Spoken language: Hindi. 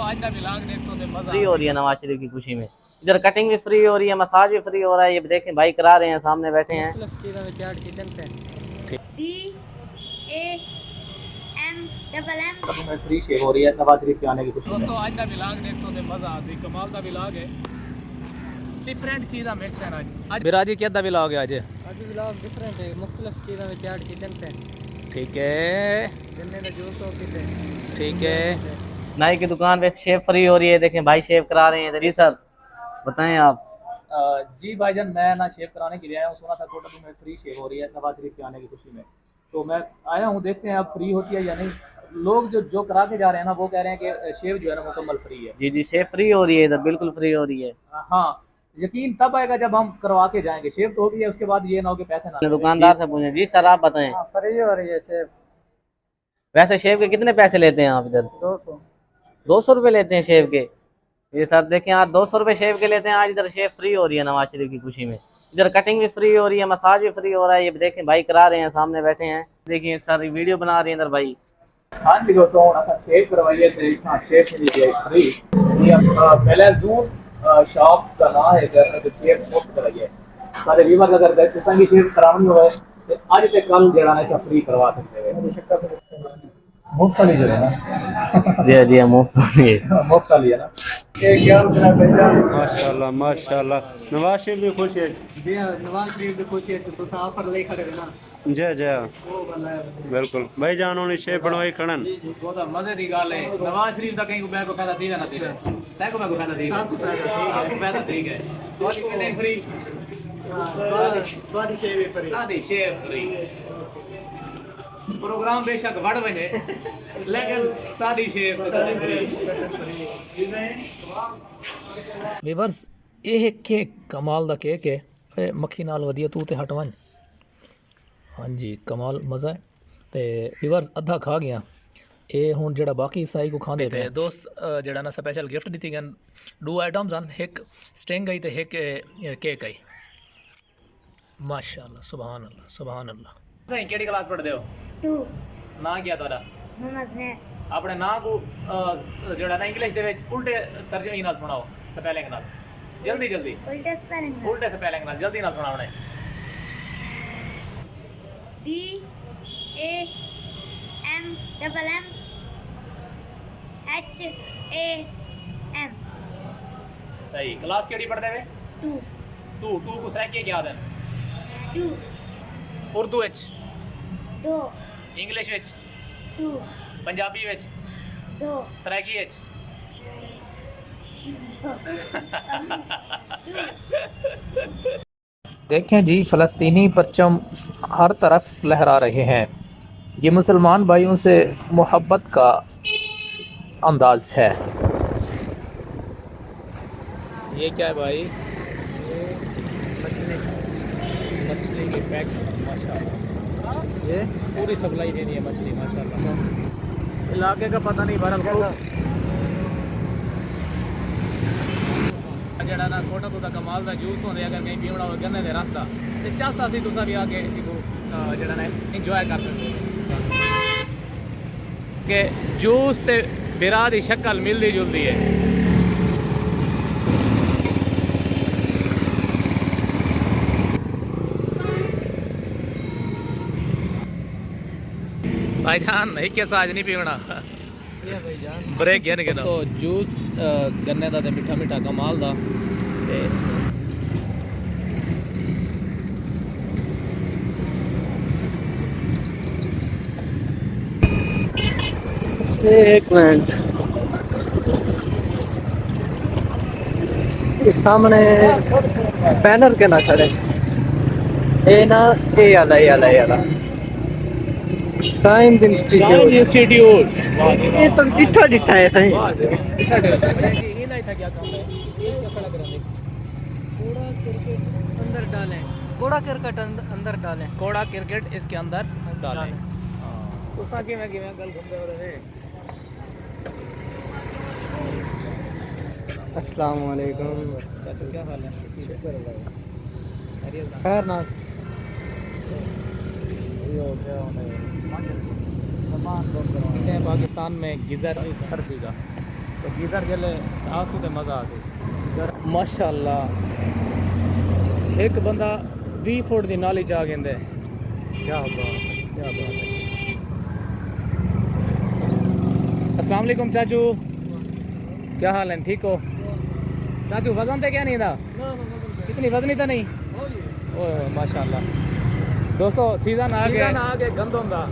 आज का व्लॉग देखो तो मजा फ्री हो रही है नवाज शरीफ की खुशी में। इधर कटिंग भी फ्री हो रही है, मसाज भी फ्री हो रहा है। ये देखें भाई करा रहे हैं, सामने बैठे हैं। फ्री शेव हो रही है नवाज शरीफ के आने की खुशी में। दोस्तों आज का व्लॉग देखो तो मजा आ गई, कमाल का व्लॉग है। डिफरेंट चीज़ा मिक्स है आज बिराजी क्या व्लॉग है। आज व्लॉग डिफरेंट है, मुख्तलिफ चीज़ों में चाट किचन पे। ठीक है, गन्ने का जूस हो किसे। ठीक है, नाई की दुकान पे शेव फ्री हो रही है। देखें भाई शेव करा रहे हैं। जी सर बताएं आप। जी भाईजान, मैं ना शेव कराने के लिए आया हूँ। सुना था कोटा में फ्री शेव हो रही है नवाज शरीफ के आने की खुशी में, तो मैं आया हूँ। देखते हैं अब फ्री होती है या नहीं। लोग जो करा के जा रहे हैं ना, वो कह रहे हैं कि शेव जो है ना मुकम्मल फ्री है। जी जी, शेव फ्री हो रही है इधर, बिल्कुल फ्री हो रही है। हाँ, यकीन तब आएगा जब हम करवा के जाएंगे। शेव तो हो गई है, उसके बाद ये ना हो कि पैसे ना। दुकानदार से पूछें। जी सर आप बताएं। फ्री हो रही है शेव। वैसे शेव के कितने पैसे लेते हैं आप इधर? 200। 200 रुपये लेते हैं शेव के। ये सर देखें, आज 200 रुपये शेव के लेते हैं। आज इधर शेव फ्री हो रही है नवाज शरीफ की खुशी में। इधर कटिंग भी फ्री हो रही है, मसाज भी फ्री हो रहा है। ये देखें भाई करा रहे हैं, सामने बैठे हैं। देखिए सर वीडियो बना रहे हैं इधर भाई। हाँ जी दोस्तों, शेव करवाइए शेव मिल गया फ्री। पहले जून शॉप का नाम है इधर, शेव मुफ्त कराइए। सारे व्यूवर अगर किसान की शेव करानी हो तो आज से कल जरा फ्री करवा सकते हैं। मुफ्त वाली जो है ना। जी जी मुफ्त मुफ्त वाली है ना। माशाल्लाह माशाल्लाह। नवाज शरीफ भी खुश है जी हाँ, नवाज शरीफ भी खुश है तो ऑफर ले खड़े ना। जय जय बिल्कुल भाई जान होनी शेफ बनवाई खड़न। बहुत मजे की गल है। नवाज शरीफ का कहीं को मैं को फायदा देगा ना देगा, तै को मैं को फायदा देगा, आपको फायदा देगा। तो कितने फ्री सादी शेव फ्री। प्रोग्राम बेशक बढ़ बने लेकिन सादी शेव वीवर्स ਇਹ ਕੇਕ ਕਮਾਲ ਦਾ ਕੇਕ ਹੈ। ਮੱਖੀ ਨਾਲ ਵਧੀਆ ਤੂੰ ਤੇ ਹਟਵਣ। ਹਾਂਜੀ ਕਮਾਲ ਮਜ਼ਾ ਹੈ। ਤੇ ਵੀਵਰਸ ਅੱਧਾ ਖਾ ਗਿਆ। ਇਹ ਹੁਣ ਜਿਹੜਾ ਬਾਕੀ ਸਾਈ ਕੋ ਖਾਂਦੇ ਪਏ ਦੋਸਤ, ਜਿਹੜਾ ਨਾ ਸਪੈਸ਼ਲ ਗਿਫਟ ਦਿੱਤੀ ਗਨ। 2 ਆਈਟਮਸ ਹਨ, ਇੱਕ ਸਟਿੰਗ ਹੈ ਤੇ ਇੱਕ ਕੇਕ ਹੈ। ਮਾਸ਼ਾਅੱਲਾ ਸੁਭਾਨ ਅੱਲਾ ਸੁਭਾਨ ਅੱਲਾ। ਤੁਸੀਂ ਕਿਹੜੀ ਕਲਾਸ ਪੜ੍ਹਦੇ ਹੋ? 2 ਨਾਂ ਕੀ ਹੈ ਤੁਹਾਡਾ? ਮੁਹੰਮਦ ਨੇ ਆਪਣੇ ਨਾਂ को ਜਿਹੜਾ ਨਾ ਇੰਗਲਿਸ਼ ਦੇ ਵਿੱਚ ਉਲਟੇ ਤਰਜਮੇ ਨਾਲ ਸੁਣਾਓ, ਸਪੈਲਿੰਗ ਨਾਲ। जल्दी जल्दी उल्टे स्पेलिंग उल्टे स्पेलिंग ना जल्दी ना सुनाओ। DAMMHAM। सही। क्लास केड़ी पढ़दे वे? 2 को सही क्या याद है? 2 उर्दू विच 2 इंग्लिश विच 2 पंजाबी विच 2 सराइकी विच। देखें जी, फ़लस्तीनी परचम हर तरफ लहरा रहे हैं। ये मुसलमान भाइयों से मोहब्बत का अंदाज है। ये क्या है भाई? मछली की पैक माशाल्लाह। ये पूरी सप्लाई देनी है मछली माशाल्लाह। इलाके का पता नहीं बहरहाल ਜਿਹੜਾ ਨਾ ਛੋਟਾ ਤੋਂ ਦਾ ਕਮਾਲ ਦਾ ਜੂਸ ਹੁੰਦੇ। ਅਗਰ ਕਹੀਂ ਪੀਣਾ ਹੋਵੇ ਗੰਨੇ ਦੇ ਰਸ ਦਾ ਤੇ ਚਾਸਾ ਸੀ ਤੁਸੀਂ ਵੀ ਆ ਕੇ ਇसी को ਜਿਹੜਾ ਨਾ ਇੰਜੋਏ ਕਰ ਸਕਦੇ ਹੋ ਕਿ ਜੂਸ ਤੇ ਬਿਰਾ ਦੀ ਸ਼ਕਲ ਮਿਲਦੀ ਜੁਲਦੀ ਹੈ। भाईजान नहीं कैसा आज नहीं पीना ब्रेक गिन गिन। तो जूस गन्ने का मिठा मिठा कमाल का। एक मिनट, सामने बैनर के ना खड़े ये ना ये आला टाइम इंस्टीट्यूट ये तो डिठा डिठा है सही। ये नहीं था क्या काम है? ये क्या खड़ा करा दे? कूड़ा क्रिकेट अंदर डालें, कूड़ा क्रिकेट अंदर डालें, कोड़ा क्रिकेट इसके अंदर डालें। तो साके में कि मैं गल घूमते हो रहे। अस्सलाम वालेकुम चाचा क्या हाल है? खैर ना पाकिस्तान में गीज़र सर्दी का तो गीजर जले आसू ते मज़ा आसी माशाअल्लाह एक बंदा 20 फुट की नाली च आ गेंदे क्या बात है क्या बात है। अस्सलाम वालेकुम चाचू क्या हाल है ठीक हो चाचू वजन तो क्या नहीं था इतनी वजनी तो नहीं ओह माशाअल्लाह दोस्तों सीजन आ गया गंदम दा